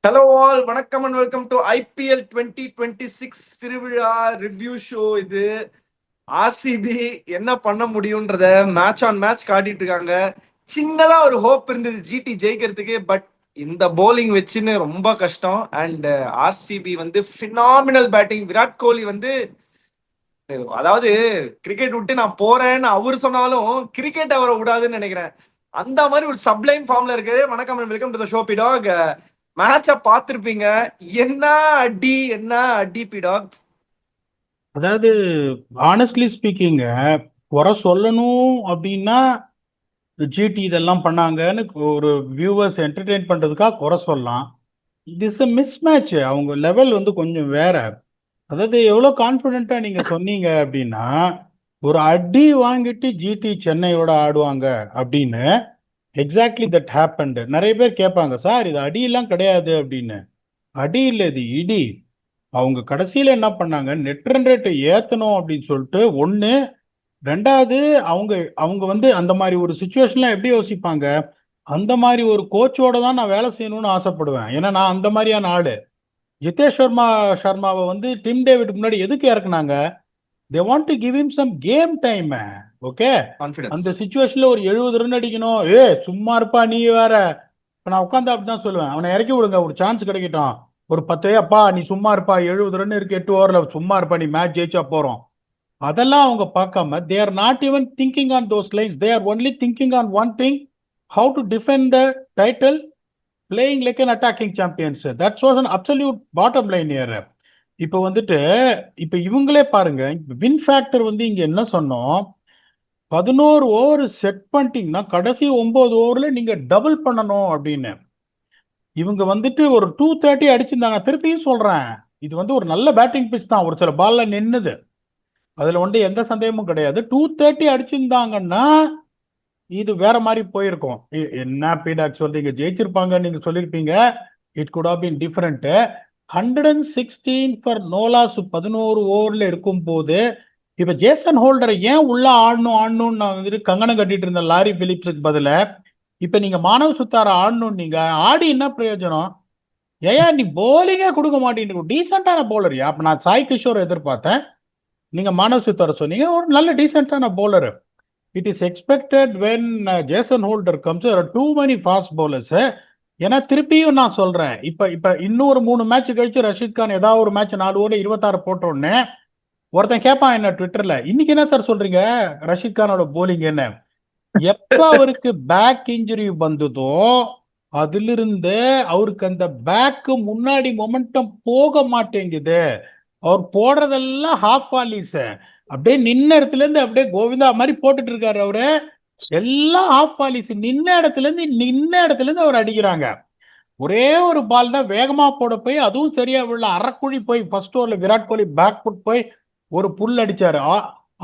Hello all, வணக்கம் and welcome to IPL 2026 திருவிழா review show. இது ஆர்சிபி என்ன பண்ண முடியும்ன்றத மேட்ச் ஆன் மேட்ச் காட்டிட்டு இருக்காங்க. சின்னதா ஒரு ஹோப் இருந்தது ஜிடி ஜெயிக்கிறதுக்கு, பட் இந்த போலிங் வச்சுன்னு ரொம்ப கஷ்டம். அண்ட் ஆர்சிபி வந்து ஃபினாமினல் பேட்டிங். விராட் கோலி வந்து, அதாவது கிரிக்கெட் விட்டு நான் போறேன்னு அவர் சொன்னாலும் கிரிக்கெட் அவரை விடாதுன்னு நினைக்கிறேன். அந்த மாதிரி ஒரு சப்ளைம் ஃபார்ம்ல இருக்காரு. வணக்கம் and welcome to the show பிடாக். மேட்ச பார்த்திருப்பீங்க. என்ன அடி, என்ன அடி பிடாக். அதாவது ஆனஸ்ட்லி ஸ்பீக்கிங்க, குறை சொல்லணும் அப்படின்னா ஜிடி இதெல்லாம் பண்ணாங்கன்னு ஒரு வியூவர்ஸ் என்டர்டெயின் பண்றதுக்காக குறை சொல்லலாம். It is a miss match. அவங்க லெவல் வந்து கொஞ்சம் வேற. அதாவது எவ்வளோ கான்ஃபிடென்ட்டா நீங்க சொன்னீங்க அப்படின்னா, ஒரு அடி வாங்கிட்டு ஜிடி சென்னையோட ஆடுவாங்க அப்படின்னு. Exactly that happened. நிறைய பேர் கேட்பாங்க, சார் இது அடியெல்லாம் கிடையாது அப்படின்னு. அடி இல்லை, இது இடி. அவங்க கடைசியில என்ன பண்ணாங்க, நெட் ரன் ரேட்டை ஏத்தணும் அப்படின்னு சொல்லிட்டு ஒண்ணு. ரெண்டாவது, அவங்க அவங்க வந்து அந்த மாதிரி ஒரு சுச்சுவேஷன்ல எப்படி யோசிப்பாங்க, அந்த மாதிரி ஒரு கோச்சோட தான் நான் வேலை செய்யணும்னு ஆசைப்படுவேன். ஏன்னா நான் அந்த மாதிரியான ஆளு. ஜிதேஷ் சர்மாவை வந்து டிம் டேவிட் முன்னாடி எதுக்கு இறக்குனாங்க? They want to give him some game time. Okay. Confidence. அந்த சுச்சுவேஷன்ல ஒரு 70 ரன் அடிக்கணும். சும்மா இருப்பா நீ வேற. இப்ப நான் உட்காந்து அப்படிதான் சொல்லுவேன், அவனை இறக்கி விடுங்க, ஒரு சான்ஸ் கிடைக்கட்டும். ஒரு 10 அப்பா நீ சும்மா இருப்பா, 70 ரன் இருக்கு, 8 ஓவர்ல சும்மா இருப்பா, நீ மேட்ச் ஜெயிச்சா போறோம். அதெல்லாம் அவங்க பார்க்காம, they are not even thinking on those lines. They are only thinking on one thing: how to defend the title, playing like an attacking champions. That's was an absolute bottom line year. இப்போ வந்துட்டு, இப்போ இவங்களே பாருங்க, win factor வந்து இங்க என்ன சொன்னோம், 11 over set பண்ணிட்டீங்கன்னா கடைசி 9 ஓவர்ல நீங்க டபுள் பண்ணணும் அப்படின்னு. இவங்க வந்துட்டு ஒரு 230 அடிச்சிருந்தாங்க. திருப்பியும் சொல்றேன், இது வந்து ஒரு நல்ல பேட்டிங் பிச் தான், ஒரு சில பால்ல நின்னுது, அதுல வந்து எந்த சந்தேகமும் கிடையாது. 230 அடிச்சிருந்தாங்கன்னா இது வேற மாதிரி போயிருக்கும். என்ன பீடாக் சொல்றீங்க, ஜெயிச்சிருப்பாங்க நீங்க சொல்லியிருப்பீங்க. It could have been different. 116 for நோலாஸ் 11 ஓவர்ல இருக்கும் போது, இப்ப ஜேசன் ஹோல்டரை ஏன் உள்ள ஆடணும்னு நான் வந்துட்டு கங்கணம் கட்டிட்டு இருந்தேன் லாரி பிலிப்ஸுக்கு பதில. இப்ப நீங்க மானவ சுத்தார ஆடணும், நீங்க ஆடி என்ன பிரயோஜனம்? ஏன் நீ போலிங்கே கொடுக்க மாட்டேங்க? டீசென்டான போலரியா? அப்ப நான் சாய் கிஷோர் எதிர்பார்த்தேன், நீங்க மானவ சுத்தார சொன்னீங்க, ஒரு நல்ல டீசென்டான bowler. It is expected when Jason Holder comes too many fast bowlers. ஏன்னா திருப்பியும் நான் சொல்றேன், இப்ப இப்ப இன்னொரு 3 மேட்ச் கழிச்சு ரஷீத் கான் ஏதாவது ஒரு மேட்ச் 4 ஓவர் 26 போட்ட உடனே ஒருத்தன் கேட்பான் என்ன ட்விட்டர்ல, இன்னைக்கு என்ன சார் சொல்றீங்க ரஷீத் கானோட போலிங் என்ன? எப்ப அவருக்கு பேக் இன்ஜுரி வந்ததோ அதிலிருந்து அவருக்கு அந்த பேக்கு முன்னாடி மொமெண்டம் போக மாட்டேங்குது. அவர் போடுறதெல்லாம் ஹாஃப் வாலிஸ். அப்படியே நின்ன இடத்துல இருந்து அப்படியே கோவிந்தா மாதிரி போட்டுட்டு இருக்காரு அவரு. எல்லாம் ஹாஃப் வாலிஸ். நின்ன இடத்துல இருந்து அவர் அடிக்கிறாங்க. ஒரே ஒரு பால் தான் வேகமா போட போய், அதுவும் சரியா விழல, அரைக்குழி போய் ஃபர்ஸ்ட் ஓவர்ல விராட் கோலி பேக் ஃபுட் போய் ஒரு புல் அடிச்சாரு.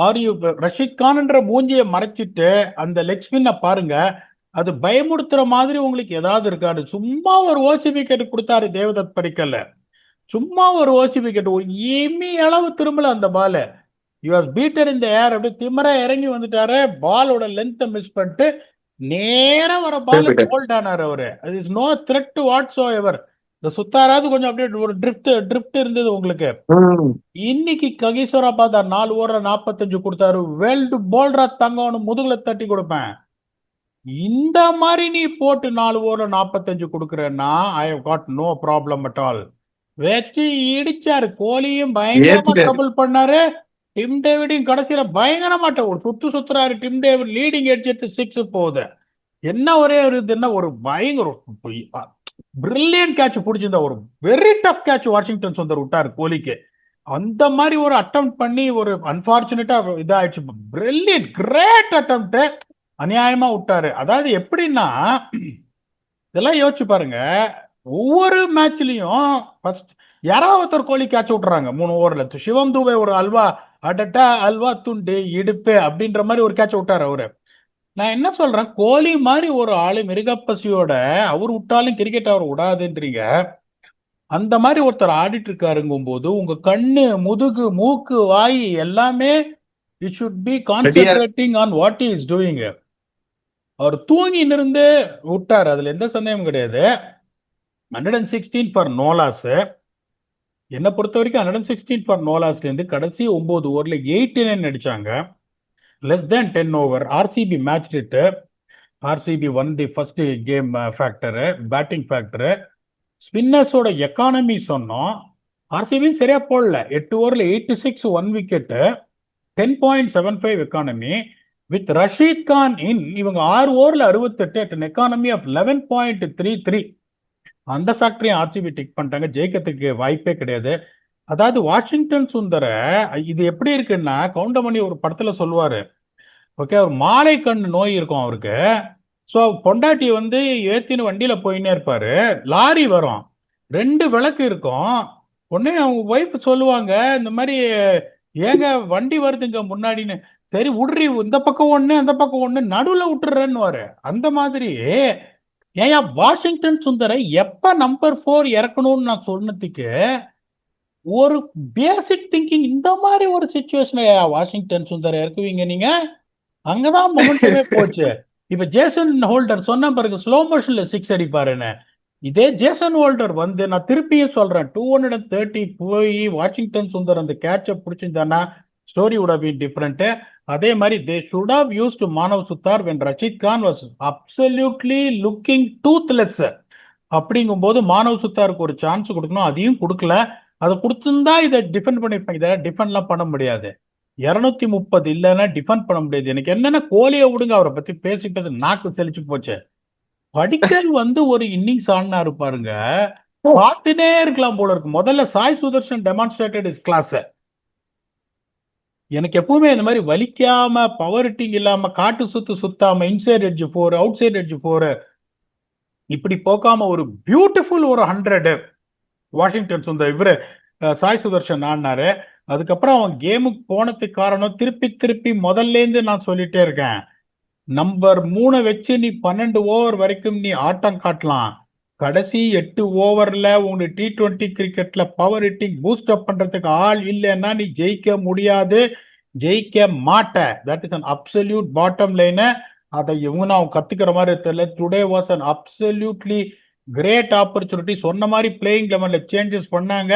ஆர் யூ ரஷீத் கான்ன்ற மூஞ்சியை மறைச்சிட்டு அந்த லெக் ஸ்பின்ன பாருங்க. அது பயமுறுத்துற மாதிரி உங்களுக்கு ஏதாவது இருக்காது? சும்மா ஒரு ஓசி விக்கெட் கொடுத்தாரு தேவதத் படிக்கல. சும்மா ஒரு ஓசி விக்கெட், ஒரு இமி அளவு திரும்பல அந்த பால். யூ வாஸ் பீட்டர் இந்த ஏர். அப்படியே திமரா இறங்கி வந்துட்டாரு, பாலோட லென்த்தை மிஸ் பண்ணிட்டு நேரா வர பால் போல்ட் ஆனார் அவரு. அது இஸ் நோ த்ரெட் வாட்ஸ் எவர். இந்த சுத்தாராவது கொஞ்சம் அப்படியே ஒரு ட்ரிப்ட் இருந்தது உங்களுக்கு. இன்னைக்கு ககீஸ்வரா பார்த்தா 4 ஓவர் 45 கொடுத்தாரு. வேல்டு போல்டரா தங்கம்னு முதுகுல தட்டி கொடுப்பேன். இந்த மாதிரி நீ போட்டு 4 ஓவர் 45 கொடுக்குறேன்னா I have got no problem at all. வச்சு இடிச்சாரு. கோலியும் பயங்கரமா ஏத்திட்டாரு. ட்ரபிள் பண்ணாரு. டிம் டேவிடையும் கடைசியில பயங்கரமா ஒரு சுத்துறாரு. டிம் டேவிட் லீடிங் எடுத்து 6 போகுது. என்ன ஒரே ஒரு இது, என்ன ஒரு பயங்கர பிரில்லியன்ட் கேட்ச் பிடிச்சிருந்தா, ஒரு very tough catch Washington Sundar விட்டாரு கோலிக்கு. அந்த மாதிரி ஒரு அட்டம் பண்ணி ஒரு அன்பார்ச்சுனேட்டா இதாயிடுச்சு. பிரில்லியன்ட் கிரேட் அட்டம், அநியாயமா விட்டாரு. அதாவது எப்படின்னா, இதெல்லாம் யோசிச்சு பாருங்க. ஒவ்வொரு மேட்ச்லயும் ஃபர்ஸ்ட் யாராவது ஒருத்தர் கோலி கேட்ச் விட்டுறாங்க 3 ஓவர்ல. சிவம் தூபே ஒரு அல்வா அடட்டா அல்வா துண்டு இடுப்பு அப்படின்ற மாதிரி ஒரு கேட்ச் விட்டாரு அவரு. நான் என்ன சொல்றேன், கோலி மாதிரி ஒரு ஆளு மிருகப்பசியோட அவர் விட்டாலும் கிரிக்கெட் அவர் விடாதுன்றீங்க. அந்த மாதிரி ஒருத்தர் ஆடிட்டு இருக்காருங்கும் போது உங்க கண்ணு, முதுகு, மூக்கு, வாய் எல்லாமே இட் should பி ரெடியா இருக்கு. Concentrating on what he is doing. அவர் தூங்கி இருந்து விட்டார், அதுல எந்த சந்தேகமும் கிடையாது. 116 ஃபார் நோலாஸ். என்னை பொறுத்த வரைக்கும் 116 ஃபார் நோலாஸ்லேருந்து கடைசி 9 ஓவரில் 89 அடிச்சாங்க. Less than 10 over. RCB match இட்டு. RCB won the first game factor, batting factor. ஸ்பின்னர்ஸோட எக்கானமி சொன்னோம். ஆர்சிபி சரியா போடல. 8 ஓவரில் 86, 1 wicket, 10.75 economy. With Rashid Khan in இவங்க 6 ஓவரில் 68 அட் an எக்கானமி ஆஃப் 11.33. அந்த ஃபேக்டரியும் ஆர்சிபி டிக் பண்ணிட்டாங்க. ஜெயிக்கிறதுக்கு வாய்ப்பே கிடையாது. அதாவது வாஷிங்டன் சுந்தர இது எப்படி இருக்குன்னா, கவுண்டமணி ஒரு படத்துல சொல்லுவாரு, ஓகே, ஒரு மாலை கண்ணு நோய் இருக்கும் அவருக்கு. ஸோ பொண்டாட்டி வந்து ஏத்தின்னு வண்டியில போயின்னே இருப்பாரு. லாரி வரும், 2 விளக்கு இருக்கும். உடனே அவங்க ஒய்ஃப் சொல்லுவாங்க, இந்த மாதிரி ஏங்க வண்டி வருதுங்க முன்னாடின்னு. சரி விட்றி, இந்த பக்கம் ஒண்ணு அந்த பக்கம் ஒண்ணு, நடுவுல விட்டுறேன்னு. அந்த மாதிரி ஏன் வாஷிங்டன் சுந்தரை எப்ப நம்பர் 4 இறக்கணும்னு நான் சொன்னதுக்கு ஒரு பேசிக் திங்கிங், இந்த மாதிரி ஒரு சுச்சுவேஷன் வாஷிங்டன் சுந்தரை இறக்குவீங்க நீங்க? அங்கதான் மொமெண்டமே போச்சு. இப்ப ஜேசன் ஹோல்டர் சொன்ன பிறகு ஸ்லோ மோஷன்ல 6 அடிப்பாருன்னு. இதே ஜேசன் ஹோல்டர் வந்து நான் திருப்பியும் சொல்றேன், 230 போய் வாஷிங்டன் சுந்தர் அந்த கேட்ச பிடிச்சிருந்தானா story would have been different. அதே மாதிரி தே should have used Manav சுத்தார் when Rashid Khan was absolutely looking toothless. அப்படிங்கும்போது மானவ் சுத்தாருக்கு ஒரு சான்ஸ் கொடுக்கணும், அதையும் கொடுக்கல. அதை கொடுத்திருந்தா இதை டிஃபெண்ட் பண்ணிருப்பாங்க. இதை டிஃபெண்ட்லாம் பண்ண முடியாது. 230 இல்லைன்னா டிஃபெண்ட் பண்ண முடியாது. எனக்கு என்னன்னா, கோலியை விடுங்க, அவரை பத்தி பேசி பேசி நாக்கு செழிச்சு போச்சு. படிக்கல் வந்து ஒரு இன்னிங்ஸ் ஆடினாரு பாருங்க, பார்த்துட்டே இருக்கலாம் போல இருக்கு. முதல்ல Sai Sudharsan demonstrated is class. எனக்கு எப்பவுமே இந்த மாதிரி வலிக்காம, பவர் ஹிட்டிங் இல்லாம, காட்டு சுத்தாம, inside edge 4, outside edge 4 இப்படி போக்காம ஒரு பியூட்டிஃபுல் ஒரு 100 வாஷிங்டன் சுந்தர் இவரு சாய் சுதர்ஷன் ஆடினாரு. அதுக்கப்புறம் அவன் கேமுக்கு போனதுக்கு காரணம் திருப்பி திருப்பி முதல்ல இருந்து நான் சொல்லிட்டே இருக்கேன், நம்பர் 3 வச்சு நீ 12 ஓவர் வரைக்கும் நீ ஆட்டம் காட்டலாம். கடைசி 8 ஓவர்ல உங்களுக்கு T20 கிரிக்கெட்ல பவர் ஹிட்டிங் பூஸ்ட் அப் பண்றதுக்கு ஆள் இல்லைன்னா நீ ஜெயிக்க முடியாது, ஜெயிக்க மாட்ட. That is an absolute bottom line. அதை இவங்க நான் கத்துக்கிற மாதிரி தெரியல. Today was an absolutely great opportunity. சொன்ன மாதிரி பிளேயிங் லெவன்ல சேஞ்சஸ் பண்ணாங்க,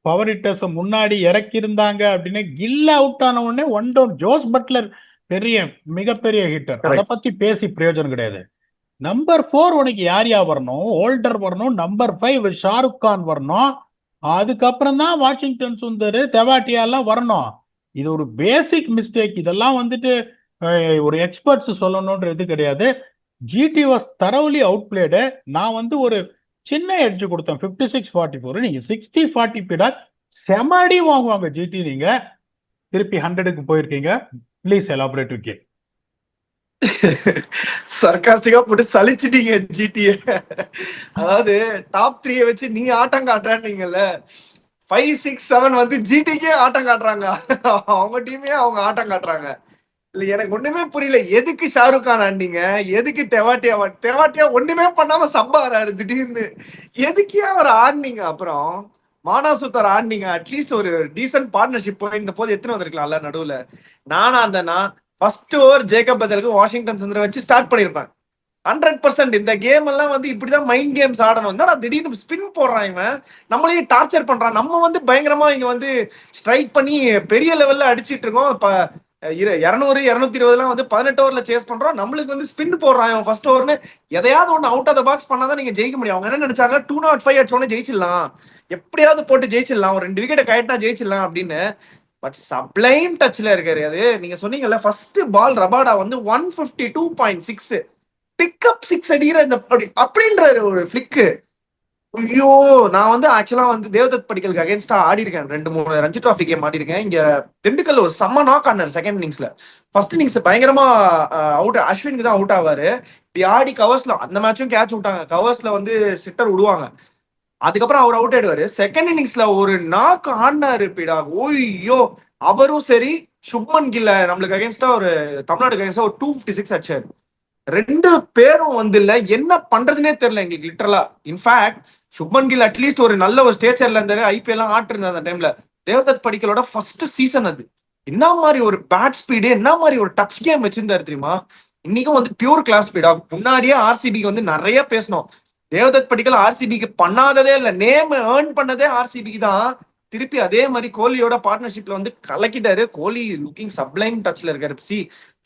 பவர் ஹிட்டர்ஸ் முன்னாடி இறக்கி இருந்தாங்க அப்படின்னு. கில்ல அவுட் ஆன உடனே 1 டவுன். ஜோஸ் பட்லர் பெரிய மிகப்பெரிய ஹிட்டர், அதை பத்தி பேசி பிரயோஜனம் கிடையாது. நம்பர் 4 உனக்கு யார் வரணும்? ஹோல்டர் வரணும். நம்பர் 5 ஷாருக் கான் வரணும். அதுக்கப்புறம் தான் வாஷிங்டன் சுந்தர், தெவாட்டியா எல்லாம் வரணும். இது ஒரு பேசிக் மிஸ்டேக். இதெல்லாம் வந்துட்டு ஒரு எக்ஸ்பர்ட்ஸ் சொல்லணும்ன்றது கிடையாது. GT was thoroughly outplayed. நான் வந்து ஒரு சின்ன எட்ஜ் கொடுத்தேன் 56-44. நீங்க 60-40 செமடி வாங்குவாங்க ஜிடி. நீங்க திருப்பி 100க்கு போயிருக்கீங்க. Please elaborate with it. சர்காஸ்டிக்கா போட்டு சலிச்சிட்டீங்க ஜிடிஏ. அதாவது டாப் 3 வச்சு நீ ஆட்டம் காட்டுறான்னீங்கல்ல, 5, 6, 7 வந்து ஜிடிக்கே ஆட்டம் காட்டுறாங்க. அவங்க டீமே அவங்க ஆட்டம் காட்டுறாங்க. இல்ல எனக்கு ஒண்ணுமே புரியல. எதுக்கு ஷாருக் கான் ஆடினீங்க? எதுக்கு தெவாட்டியா ஒண்ணுமே பண்ணாம சப்பாறாரு திடீர்னு. எதுக்கே அவர் ஆடினீங்க? அப்புறம் மானவ் சுத்தார் ஆடினீங்க. அட்லீஸ்ட் ஒரு டீசன்ட் பார்ட்னர்ஷிப் போயிருந்த போது எத்தனை வந்திருக்கலாம்ல நடுவுல. நானா இருந்தேன்னா ஃபர்ஸ்ட் ஓவர் ஜேக்கப் பதலுக்கு வாஷிங்டன் சுந்தரை வச்சு ஸ்டார்ட் பண்ணிருப்பேன் 100%. இந்த கேம் எல்லாம் வந்து இப்படிதான் மைண்ட் கேம்ஸ் ஆடணும். என்னடா திடீர்னு ஸ்பின் போடுறான் இவன், நம்மளையும் டார்ச்சர் பண்றான். நம்ம வந்து பயங்கரமா இங்க வந்து ஸ்ட்ரைக் பண்ணி பெரிய லெவல்ல அடிச்சிட்டு இருக்கோம். 200, 220 வந்து 18 ஓவர்ல சேஸ் பண்றோம். நம்மளுக்கு வந்து ஸ்பின் போடுறான் இவன் ஃபர்ஸ்ட் ஓவர்னு. எதையாவது ஒன்று அவுட் ஆஃப் த பாக்ஸ் பண்ணாதான் நீங்க ஜெயிக்க முடியும். அவங்க என்ன நினைச்சாங்க, 205 அடிச்சோன்னு ஜெயிச்சிடலாம், எப்படியாவது போட்டு ஜெயிச்சிடலாம், ஒரு 2 விக்கெட்டை கரெக்டா ஜெயிச்சிடலாம் அப்படின்னு. பட் சப்ளைம் டச்ல இருக்காரு. அது நீங்க சொன்னீங்கல்ல, ஃபர்ஸ்ட் பால் ரபாடா வந்து 152.6 பிக்கப் 6 அடிக்கிற இந்த அப்படின்ற ஒரு பிளிக்கு. ஐயோ, நான் வந்து ஆக்சுவலா வந்து தேவதத் படிக்கலுக்கு அகேன்ஸ்டா ஆடி இருக்கேன். 2-3 ரஞ்சி டிராஃபி கேம் ஆடி இருக்கேன். இங்க திண்டுக்கல் ஒரு செம்ம நாக் ஆனார் செகண்ட் இன்னிங்ஸ்ல. ஃபர்ஸ்ட் இன்னிங்ஸ் பயங்கரமா அவுட், அஸ்வினுக்கு தான் அவுட் ஆவாரு. இப்படி ஆடி கவர்ஸ்ல அந்த மேட்சும் கேட்ச் விட்டாங்க. கவர்ஸ்ல வந்து சிட்டர் விடுவாங்க, அதுக்கப்புறம் அவர் அவுட் ஆயிடுவாரு. செகண்ட் இன்னிங்ஸ்ல ஒரு நாக் ஆடினாரு பீடா. ஓய்யோ, அவரும் சரி சுப்மன் கில்ல நம்மளுக்கு அகேன்ஸ்டா ஒரு தமிழ்நாடுக்கு அகேன்ஸ்டா ஒரு 256 அடிச்சாரு. 2 பேரும் வந்து இல்ல, என்ன பண்றதுனே தெரியல எங்களுக்கு லிட்டரலா. இன்ஃபேக்ட் சுப்மன் கில் அட்லீஸ்ட் ஒரு நல்ல ஒரு ஸ்டேச்சர்ல இருந்தாரு, ஐபிஎல் ஆட்டு இருந்தாரு அந்த டைம்ல. தேவதத் படிக்கலோட ஃபர்ஸ்ட் சீசன் அது. என்ன மாதிரி ஒரு பேட் ஸ்பீடு, என்ன மாதிரி ஒரு டச் கேம் வச்சிருந்தாரு தெரியுமா? இன்னைக்கும் வந்து பியூர் கிளாஸ் ஸ்பீடா. முன்னாடியே ஆர்சிபிக்கு வந்து நிறைய பேசணும். தேவதத் படிக்கல் ஆர்சிபிக்கு பண்ணாததே இல்ல, நேம் ஏர்ன் பண்ணதே ஆர்சிபிக்கு தான். திருப்பி அதே மாதிரி கோலியோட பார்ட்னர்ஷிப்ல வந்து கலக்கிட்டாரு. கோலி லுக்கிங் சப்ளைம் டச்ல இருக்காரு. சி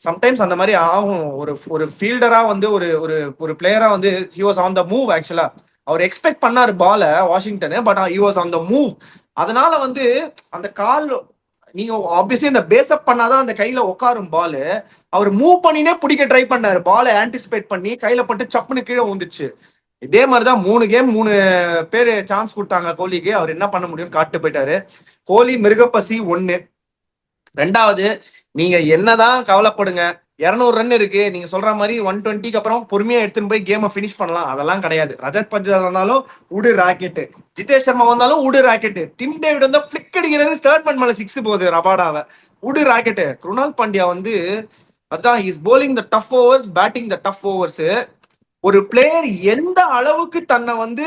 சம்டைம்ஸ் அந்த மாதிரி ஆகும். ஒரு ஒரு ஃபீல்டரா வந்து ஒரு ஒரு ஒரு பிளேயரா வந்து he was on the move. ஆக்சுவலா அவர் எக்ஸ்பெக்ட் பண்ணாரு பால Washington, but he was on the move. அதனால வந்து அந்த கால் நீங்க ஆப்வியஸ்லி இந்த பேஸ்அப் பண்ணாதான் அந்த கையில உட்காரும் பால். அவர் மூவ் பண்ணினே பிடிக்க ட்ரை பண்ணாரு, பாலை ஆன்டிசிபேட் பண்ணி கையில பட்டு சப்புன்னு கீழே வந்துச்சு. இதே மாதிரிதான் 3 கேம் 3 பேரு சான்ஸ் கொடுத்தாங்க கோலிக்கு, அவர் என்ன பண்ண முடியும்னு காட்டு போயிட்டாரு. கோலி மிருகப்பசி ஒண்ணு. ரெண்டாவது, நீங்க என்னதான் கவலைப்படுங்க, 200 ரன் இருக்கு, நீங்க சொல்ற மாதிரி 120க்கு அப்புறம் பொறுமையா எடுத்துன்னு போய் கேமை பினிஷ் பண்ணலாம், அதெல்லாம் கிடையாது. ரஜத் பஞ்சாப் வந்தாலும் உடு ராக்கெட்டு, ஜிதேஷ் சர்மா வந்தாலும் உடு ராக்கெட்டு, டிம் டேவிட் வந்து பிளிக் அடிக்கிறது, ஸ்டார்ட்மேன் மேல 6 போகுது ரபாடாவை, உடு ராக்கெட்டு. குருணால் பாண்டியா வந்து அதான் is polling the tough overs, batting the tough overs. ஒரு பிளேயர் எந்த அளவுக்கு தன்னை வந்து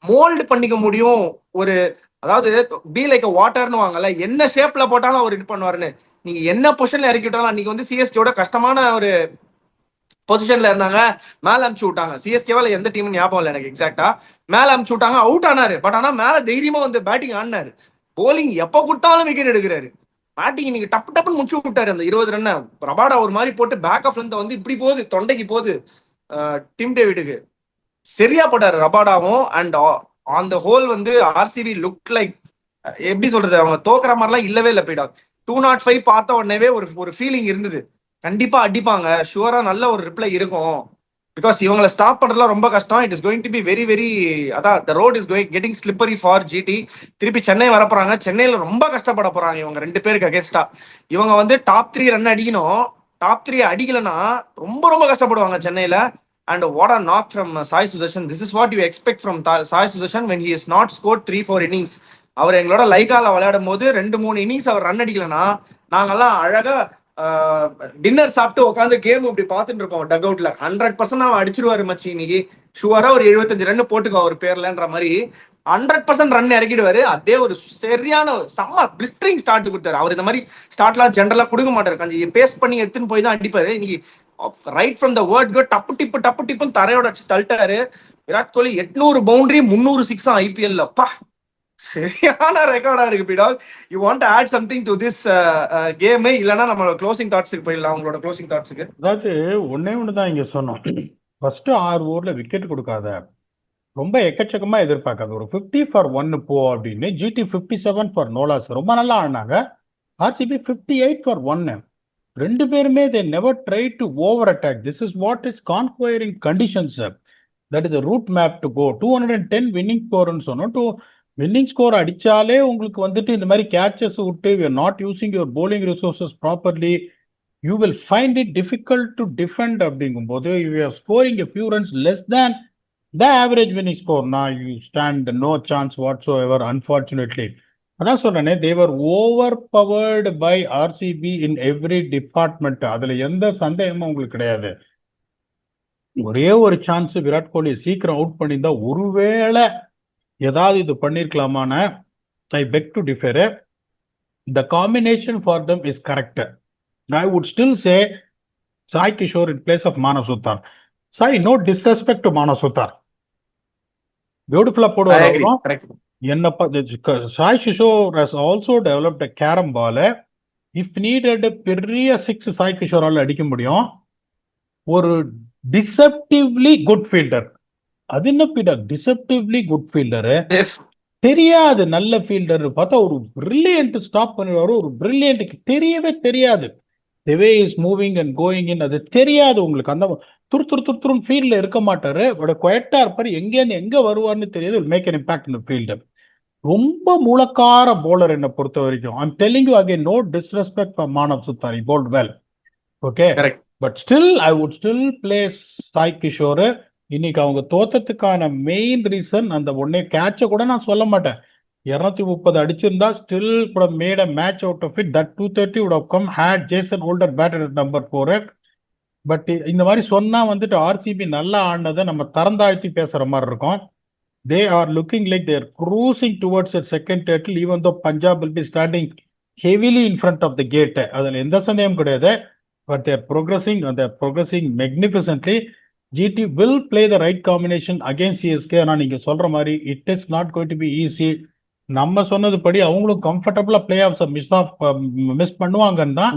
மோல்டு பண்ணிக்க முடியும், ஒரு அதாவது பி லைக் வாட்டர்னு வாங்கல, என்ன ஷேப்ல போட்டாலும் அவர் இது பண்ணுவாருன்னு. நீங்க என்ன பொசிஷன்ல இறக்கி விட்டாலும், அன்னைக்கு வந்து சிஎஸ்கேவோட கஷ்டமான ஒரு பொசிஷன்ல இருந்தாங்க, மேல அமுச்சு விட்டாங்க. சிஎஸ்கேவால எந்த டீம் ஞாபகம் இல்லை எனக்கு எக்ஸாக்டா. மேல அமுச்சு விட்டாங்க, அவுட் ஆனாரு. பட் ஆனா மேல தைரியமா வந்து பேட்டிங் ஆடினாரு. போலிங் எப்ப கொடுத்தாலும் விக்கெட் எடுக்கிறாரு. பேட்டிங் இன்னைக்கு டப்பு டப்புன்னு முடிச்சு விட்டாரு அந்த 20 ரன். ரபாடா ஒரு மாதிரி போட்டு பேக் ஆஃப் லென்த் வந்து இப்படி போகுது, தொண்டைக்கு போகுது டிம் டேவிடுக்கு. சரியா போட்டாரு ரபாடாவும். அண்ட் ஆன் த ஹோல் வந்து ஆர்சிபி லுக் லைக், எப்படி சொல்றது, அவங்க தோக்குற மாதிரிலாம் இல்லவே இல்லை. போயிட்டா 205 பார்த்த உடனேவே ஒரு ஒரு ஃபீலிங் இருந்தது, கண்டிப்பா அடிப்பாங்க, ஷுவரா நல்ல ஒரு ரிப்ளை இருக்கும். பிகாஸ் இவங்களை ஸ்டாப் பண்றதுலாம் ரொம்ப கஷ்டம். It is going to be very very, அதான் the road is going getting slippery for GT. திருப்பி சென்னை வர போறாங்க, சென்னையில ரொம்ப கஷ்டப்பட போறாங்க இவங்க 2 பேருக்கு அகேன்ஸ்டா. இவங்க வந்து டாப் 3 ரன் அடிக்கணும், டாப் 3 அடிக்கலன்னா ரொம்ப ரொம்ப கஷ்டப்படுவாங்க சென்னையில. And what a knock from Sai Sudarshan. This is what you expect from Sai Sudarshan when he has not scored 3-4 innings. அவர் எங்களோட லைக்கால விளையாடும் போது 2-3 இன்னிங்ஸ் அவர் ரன் அடிக்கலன்னா நாங்கெல்லாம் அழகா டின்னர் சாப்பிட்டு உட்காந்து கேம் இப்படி பார்த்துட்டு இருப்போம் டக் அவுட்ல. 100% அவன் அடிச்சிருவாரு மச்சி இன்னைக்கு, ஷுவரா ஒரு 75 ரன் போட்டுக்கோ அவர் பேர்லன்ற மாதிரி 100% ரன் இறக்கிடுவாரு. அதே ஒரு சரியான செம்ம பிளிஸ்டரிங் ஸ்டார்ட் கொடுத்தாரு. அவர் இந்த மாதிரி ஸ்டார்ட்லாம் ஜென்ரலா கொடுக்க மாட்டாரு, கொஞ்சம் பேஸ்ட் பண்ணி எடுத்துன்னு போய் தான் அடிப்பாரு. இன்னைக்கு right from the word go டப்பு டிப்புன்னு தரையோட அடிச்சு தள்ளிட்டாரு. விராட் கோலி 800 பவுண்டரி 300 சிக்ஸ் ஐபிஎல்ல. பா, சரியான ரெக்கார்டா இருக்கு பிடால். You want add something to this game, இல்லனா நம்ம க்ளோசிங் தாட்ஸ்க்கு போயிடலாம். உங்களோட க்ளோசிங் தாட்ஸ்க்கு. அதாவது ஒன்னே ஒண்ணுதான் இங்க சொன்னோம். ஃபர்ஸ்ட் 6 ஓவர்ல விக்கெட் கொடுக்காத, ரொம்ப எக்கச்சக்கமா எதிர்பார்க்காது, ஒரு 50 ஃபார் 1 போ அப்படின்னு. ஜிடி 57 ஃபார் நோலாஸ், ரொம்ப நல்லா ஆடினாங்க. RCB 58 for 1. 2 பேருமே they never try to over attack. This is what is conquering conditions. That is the route map to go. 210 winning score ன்னு சொன்னோம். வின்னிங் ஸ்கோர் அடிச்சாலே உங்களுக்கு வந்துட்டு இந்த மாதிரி கேச்சஸ் விட்டு we are not using your bowling resources properly, you will find it difficult to defend. அப்படிங்கும்போது you are scoring a few runs less than the average winning score, now you stand no chance whatsoever, unfortunately. அதான் சொல்றேனே, they were overpowered by RCB in every department. அதுல எந்த சந்தேகமும் உங்களுக்கு கிடையாது. ஒரே ஒரு சான்ஸ் விராட் கோலி சீக்கிரம் அவுட் பண்ணியிருந்தா ஒருவேளை ஏதாவது இது பண்ணிருக்கலாமான. I beg to differ. The combination for them is correct. I would still say Sai Kishore in place of Manav Suthar. Sorry, no disrespect to Manav Suthar, பியூட்டிஃபுல்லா போடுவார். என்ன Sai Kishore has also developed a carrom ball. If needed பெரிய 6 சாய் கிஷோரால் அடிக்க முடியும். ஒரு டிசெப்டிவ்லி குட் ஃபீல்டர். அது என்ன பீடா deceptively good fielder? தெரியாது நல்ல ஃபீல்டர் பார்த்தா ஒரு பிரில்லியன்ட் ஸ்டாப் பண்ணிடுவாரு. ஒரு பிரில்லியன்ட்டுக்கு தெரியவே தெரியாது. the way is moving and going in, அது தெரியாது உங்களுக்கு. அந்த துருத்துருன்னு ஃபீல்ட்ல இருக்க மாட்டாரு, பட் குவைட்டா இருப்பாரு. எங்கேன்னு எங்க வருவார்னு தெரியாது. Make an impact in field. ரொம்ப மூலக்கார போலர் என்னை பொறுத்த வரைக்கும். I'm telling you again, no disrespect for Manav Suthar, he bowled well, okay. But still I would still place Sai Kishore. இன்னைக்கு அவங்க தோத்தத்துக்கான மெயின் ரீசன் அந்த ஒன்னே கேட்சை கூட நான் சொல்ல மாட்டேன். 230 அடிச்சிருந்தா ஸ்டில் கூட made a match out of it. That 230 would have come had Jason Holder batted at number 4. But இந்த மாதிரி சொன்னா வந்துட்டு ஆர்சிபி நல்லா ஆடினதை நம்ம தரந்தாழ்த்தி பேசுற மாதிரி இருக்கும். They are looking like their cruising towards second title, even though Punjab will be standing heavily in front of the gate. அதில் எந்த சந்தேகம் கிடையாது. But their progressing magnificently. GT will play the right combination against CSK. ஆனால் நீங்க சொல்ற மாதிரி it is not going to be easy. நம்ம சொன்னதுபடி அவங்களும் கம்ஃபர்டபுளா பிளே ஆஃப்ஸ் மிஸ் பண்ணுவாங்கன்னு தான்.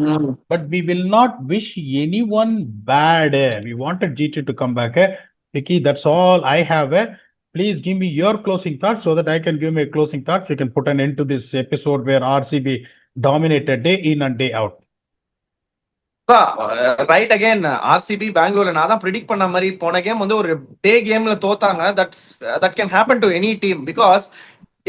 But we will not wish any one bad. We wanted GT to come back. Vicky, that's all I have. Please give me your closing thoughts so that I can give my closing thoughts. We can put an end to this episode where RCB dominated day in and day out. Right again RCB பெங்களூர்ல நான் தான் predict பண்ண மாதிரி போன game வந்து ஒரு day கேம்ல தோத்தாங்க. That can happen to any team because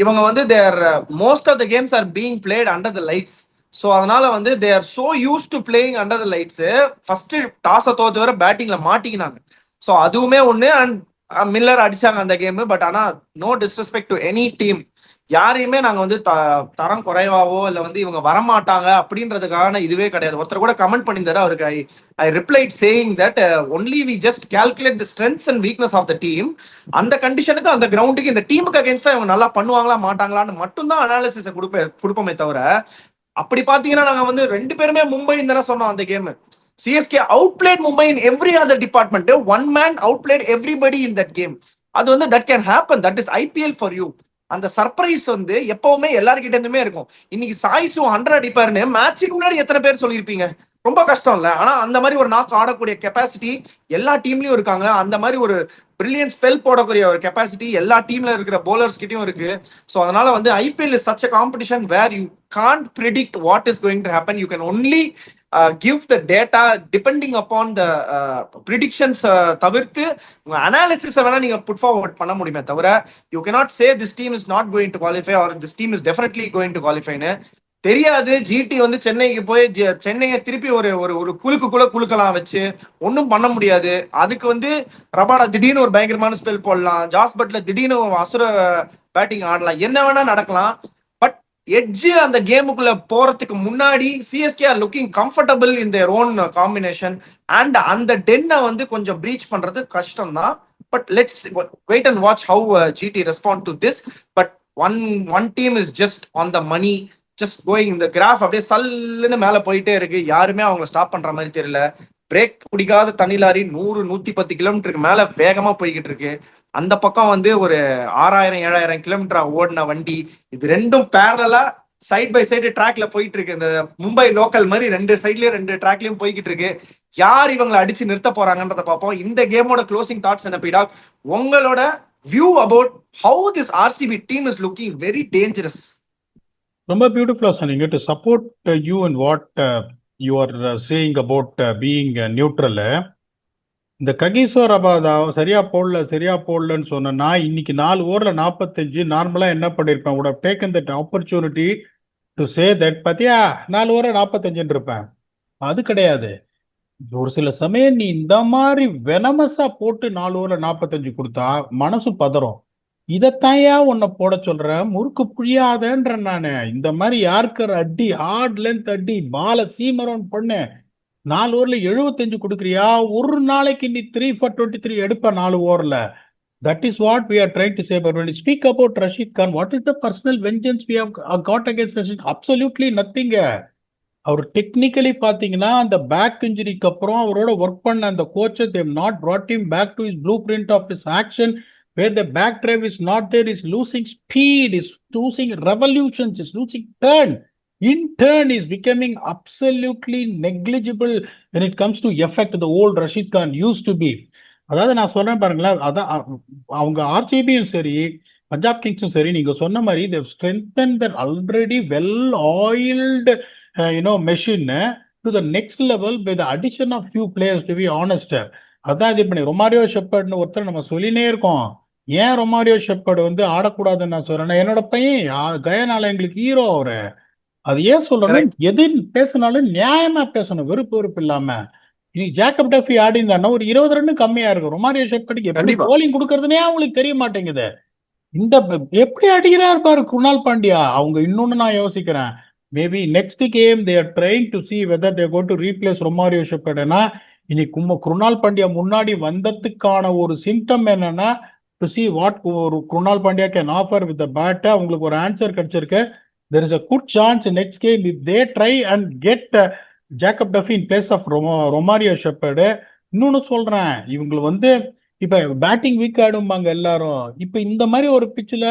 இவங்க வந்து their most of the games are being played under the lights. So அதனால வந்து they are so used to playing under the lights. First டாஸை தோத்து வர பேட்டிங்ல மாட்டிக்கினாங்க. ஸோ அதுவுமே ஒன்று. அண்ட் மில்லர் அடிச்சாங்க அந்த கேம். பட் ஆனால் no disrespect to any team. யாரையுமே நாங்கள் வந்து தரம் குறைவாவோ இல்லை வந்து இவங்க வரமாட்டாங்க அப்படின்றதுக்கான இதுவே கிடையாது. ஒருத்தர் கூட கமெண்ட் பண்ணியிருந்தாரு அவருக்கு. I replied saying that only we just calculate the strengths and weakness of the team. அந்த கண்டிஷனுக்கு அந்த கிரவுண்டுக்கு இந்த டீமுக்கு அகேன்ஸ்டா இவங்க நல்லா பண்ணுவாங்களா மாட்டாங்களான்னு மட்டும்தான் அனாலிசிஸை கொடுப்போமே தவிர, அப்படி பார்த்தீங்கன்னா நாங்கள் வந்து 2 பேருமே மும்பைன்னு தானே சொன்னோம் அந்த game. CSK outplayed Mumbai in every other department. One man outplayed everybody in that game. அது வந்து that can happen. That is IPL for you. அந்த சர்ப்ரைஸ் வந்து எப்பவுமே எல்லார்கிட்ட இருந்துமே இருக்கும். இன்னைக்கு சாய்ஸு 100 அடிப்பாருன்னு மேட்சுக்கு முன்னாடி எத்தனை பேர் சொல்லியிருப்பீங்க? ரொம்ப கஷ்டம் இல்ல? ஆனா அந்த மாதிரி ஒரு நாக்கு ஆடக்கூடிய கெப்பாசிட்டி எல்லா டீம்லயும் இருக்காங்க. அந்த மாதிரி ஒரு பிரில்லியன் ஸ்பெல் போடக்கூடிய ஒரு கெப்பாசிட்டி எல்லா டீம்ல இருக்கிற போலர்ஸ் கிட்டயும் இருக்கு. ஸோ அதனால வந்து IPL is such a competition where you can't predict what is going to happen. You can only give the data depending upon the predictions. தவிர்த்து உங்க அனாலிசிஸ் வேணா நீங்க புட் ஃபார்வர்ட் பண்ண முடியுமே தவிர you cannot say this team is not going to qualify or this team is definitely going to qualify னு தெரியாது. GT வந்து சென்னைக்கு போய் சென்னையை திருப்பி ஒரு ஒரு குலுக்கலாம் வச்சு ஒன்றும் பண்ண முடியாது. அதுக்கு வந்து ரபாடா திடீர்னு ஒரு பயங்கரமான ஸ்பெல் போடலாம். ஜாஸ் பட்லர் திடீர்னு அசுர பேட்டிங் ஆடலாம். என்ன வேணா நடக்கலாம். எட்ஜு அந்த கேமுக்குள்ள போறதுக்கு முன்னாடி CSK are looking comfortable in their own combination. And அந்த டென்னை வந்து கொஞ்சம் பிரீச் பண்றது கஷ்டம் தான். But let's wait and watch how GT respond to this. But one team is just on the money, just going. இந்த கிராஃப் அப்படியே சல்லுன்னு மேல போயிட்டே இருக்கு. யாருமே அவங்களை ஸ்டாப் பண்ற மாதிரி தெரியல. பிரேக் பிடிக்காத தனி லாரி 100-110 கிலோமீட்டருக்கு மேல வேகமா போய்கிட்டு இருக்கு. அந்த பக்கம் வந்து ஒரு 6000-7000 கிலோமீட்டர் ஓடின வண்டி. இது ரெண்டும் பேரலா சைட் பை சைடு ட்ராக்ல போயிட்டு இருக்கு. இந்த மும்பை லோக்கல் மாதிரி 2 சைட்லயும் 2 ட்ராக்லயும் போய்கிட்டு இருக்கு. யார் இவங்களை அடிச்சு நிறுத்த போறாங்கன்றத பார்ப்போம். இந்த கேமோட க்ளோசிங் தாட்ஸ் என்ன பீடா? உங்களோட view about how this RCB team is looking very dangerous. ரொம்ப பியூட்டிஃபுல்லா சொன்னீங்க. To support you and what you are saying about being neutral. இந்த ககிஸ்வரபாதா சரியா போடலன்னு சொன்னா இன்னைக்கு 4 ஓவர்ல 45 நார்மலா என்ன பண்ணிருப்பேன்? would have taken that opportunity to say that பாத்தியா 4 ஓவர்ல 45 இருப்பேன். அது கிடையாது. ஒரு சில சமயம் நீ இந்த மாதிரி வெனமஸா போட்டு 4 ஓவர்ல 45 கொடுத்தா மனசு பதறும். இதத்தாயா உன்னை போட சொல்றேன், முறுக்கு புழியாதன்ற நானு. இந்த மாதிரி யாருக்கிற அடி, ஹார்ட் லென்த் அடி, பால சீமரன் பண்ணு. 4 ஓவர்ல 75 கொடுக்குறியா? ஒரு நாளைக்கு நீ 3 for 23 எடுப்ப 4 ஓவர்ல. That is what we are trying to say. But when you speak about Rashid Khan, what is the personal vengeance we have got against Rashid? Absolutely nothing. Our technically பாத்தீங்கன்னா அந்த பேக் இன்ஜுரிக்கு அப்புறம் அவரோட work பண்ண அந்த coaches they have not brought him back to his blueprint of his action where the back drive is not there, is losing speed, is losing revolutions, is losing turn. In turn is becoming absolutely negligible when it comes to effect the old Rashid Khan used to be. அதாவது நான் சொல்றேன் பாருங்களேன், அதான் அவங்க ஆர்சிபியும் சரி பஞ்சாப் கிங்ஸும் சரி நீங்க சொன்ன மாதிரி they have strengthened their already well oiled machine to the next level by the addition of few players, to be honest. அதான் இது பண்ணி ரொமாரியோ ஷெப்பர்ட்னு ஒருத்தர் நம்ம சொல்லினே இருக்கோம். ஏன் ரொமாரியோ ஷெப்பர்ட் வந்து ஆடக்கூடாதுன்னு நான் சொல்றேன். என்னோட பையன் கயனால எங்களுக்கு ஹீரோ அவரு. அது ஏன் சொல்றேன், எது பேசினாலும் நியாயமா பேசணும், வெறுப்பு இல்லாம. இன்னைக்கு ஜேக்கப் டஃபி ஆடி இருந்தாருன்னா ஒரு 20 ரன் கம்மியா இருக்கும். ரொமாரியோ ஷெப்பர்டுக்கு எப்படி போலிங் கொடுக்கறதுனே அவங்களுக்கு தெரிய மாட்டேங்குது. இந்த எப்படி அடிக்கிறார் பாரு குணால் பாண்டியா. அவங்க இன்னொன்னு நான் யோசிக்கிறேன், maybe next game they are trying to see whether they are going to replace Romario shepherd. ஏன்னா இன்னைக்கு குருணால் பாண்டியா முன்னாடி வந்ததுக்கான ஒரு சிம்டம் என்னன்னா டு see what ஒரு Krunal Pandya can offer with the bat. அவங்களுக்கு ஒரு ஆன்சர் கிடைச்சிருக்கு. There is a good chance in next game if they try and get Jacob Duffy in place of Romario Shepherd, இன்னொன்னு சொல்றேன், இவங்க வந்து இப்ப பேட்டிங் வீக் ஆடும்பாங்க எல்லாரும். இப்ப இந்த மாதிரி ஒரு பிச்சில்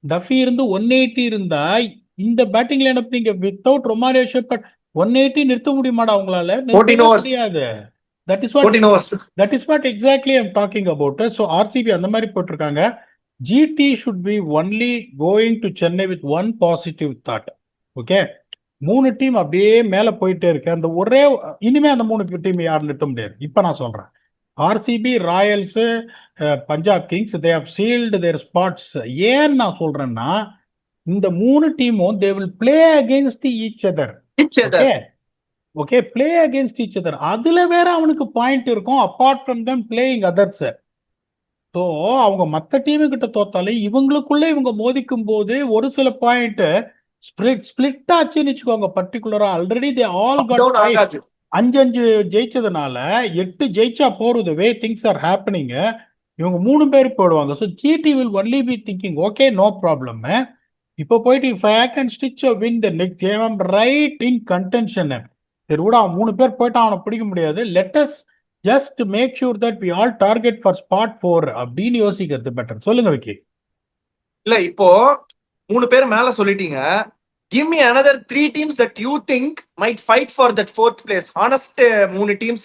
டஃபி இருந்து 180 இருந்தா இந்த பேட்டிங் லைனப் நீங்க வித்தவுட் ரொமாரியோ ஷெப்பர்ட் 180 நிறுத்த முடியுமாடா உங்களால? 14 நிறுத்தவே overs. முடியாது. That is what 14 overs. That is what exactly I'm talking about. So RCB அந்த மாதிரி போட்டிருக்காங்க. GT should be only going to Chennai with one positive thought. Okay, 3 team அப்படியே மேல போயிட்டே இருக்கு. அந்த ஒரே இனிமே அந்த 3 டீம் யாரும் நிறுத்த முடியாது. இப்ப நான் சொல்றேன், RCB, Royals, Punjab Kings, they have sealed their spots. ஏன் நான் சொல்றேன்னா, இந்த 3 டீமும் they will play against each other. Each other. Okay okay, play against each other. அதுல வேற அவனுக்கு பாயிண்ட் இருக்கும் apart from them playing others. So அவங்க மற்ற டீமு கிட்ட தோத்தாலே இவங்களுக்குள்ள இவங்க மோதிக்கும் போது ஒரு சில பாயிண்ட் ஸ்பிளிட் ஆச்சுன்னு வச்சுக்கோங்க. பர்டிகுலரா already they all Up got down ஆகாது. 5 ஜெயிச்சதுனால 8 ஜெயிச்சா போறது. Way things are happening. இவங்க 3 பேர் போடுவாங்க. So GT will only be thinking okay no problem. இப்போ போயிட்டு if I can stitch win the next game right in contention. சரி விட, அவன் 3 பேர் போயிட்டு அவனை பிடிக்க முடியாது. Let's just make sure that we all target for spot 4 அப்படின்னு யோசிக்கிறது பெட்டர். சொல்லுங்க விக்கி. இல்ல இப்போ 3 பேர் மேல சொல்லிட்டீங்க. Give me another 3 teams that you think might fight for that 4th place. Honest 3 teams.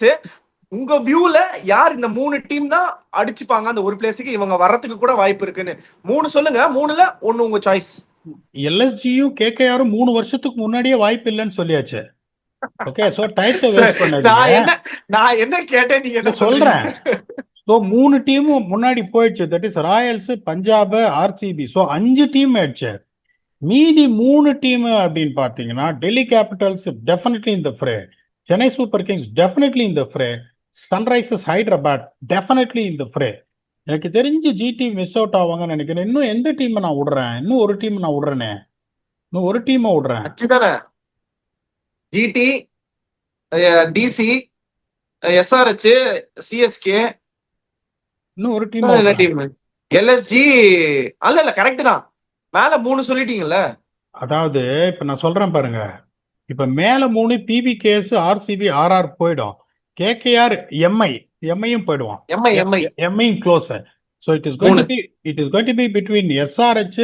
உங்க வியூல யார் இந்த 3 டீம் தான் அடிச்சுப்பாங்க அந்த ஒரு பிளேஸுக்கு, இவங்க வர்றதுக்கு கூட வாய்ப்பு இருக்குன்னு 3 சொல்லுங்க. 3ல 1 உங்க சாய்ஸ். எல்எஸ்ஜியும் கேகேஆரும் 3 வருஷத்துக்கு முன்னாடியே வாய்ப்பு இல்லைன்னு சொல்லியாச்சு. ஓகே, சோ டைம்ஸ் வேஸ்ட் நான் என்ன கேட்டேன், நீங்க என்ன சொல்றேன். சொல்றேன்? ஸோ 3 டீமும் முன்னாடி போயிடுச்சு. That is Royals, Punjab, RCB. So 5 team ஆயிடுச்சு. மீதி 3 டீம் அப்படின்னு பாத்தீங்கன்னா டெல்லி கேபிட்டல்ஸ் டெஃபினெட்லி இந்த ஃப்ரே, சென்னை சூப்பர் கிங்ஸ் டெஃபினெட்லி இந்த ஃப்ரே, சன்ரைசர்ஸ் ஹைதராபாத் டெஃபினெட்லி இந்த ஃப்ரே. எனக்கு தெரிஞ்சு ஜிடி மிஸ் அவுட் ஆவாங்கன்னு நினைக்கிறேன். இன்னும் எந்த டீம் நான் விடுறேன்? இன்னும் ஒரு டீம் நான் விடுறேனே. இன்னும் ஒரு டீமை விடுறேன். GT, DC, SRH, CSK. இன்னும் ஒரு டீம் என்ன டீம்? எல்எஸ்ஜி. அல்ல கரெக்ட் தான். மேல 3 சொல்லிட்டீங்கல்ல. அதாவது இப்ப நான் சொல்றேன் பாருங்க. இப்ப மேல 3 பிபிகேஎஸ், ஆர்சிபி, ஆர்ஆர் போயிடும். கேகேஆர், எம்ஐயும் போயிடுவான். எம்ஐயும் close. So it is going to be between SRH,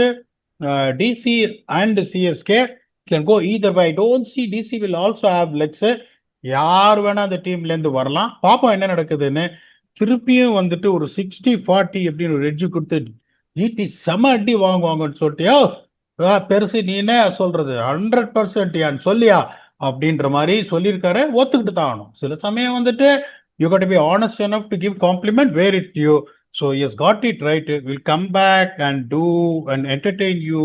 DC and CSK. Can go either way. I don't see DC will also have legs. யார் வேணா அந்த டீம்ல இருந்து வரலாம். பாப்போம் என்ன நடக்குதுன்னு. திருப்பியும் வந்துட்டு ஒரு 60-40 அப்படின்னு ஒரு எட்ஜ் கொடுத்து ஜிடி செம அடி வாங்குவாங்கன்னு சொல்லிட்டியோ, பெருசு நீ என்ன சொல்றது 100% யான்னு சொல்லியா அப்படின்ற மாதிரி சொல்லியிருக்காரு. ஒத்துக்கிட்டு தான் ஆகணும். சில சமயம் வந்துட்டு you got to be honest enough to give compliment where it you. So yes got it right. Will come back and do and entertain you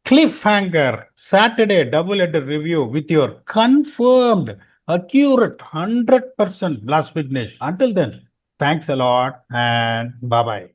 cliffhanger Saturday double header review with your confirmed accurate 100% Blast Vignesh. Until then, thanks a lot and bye bye.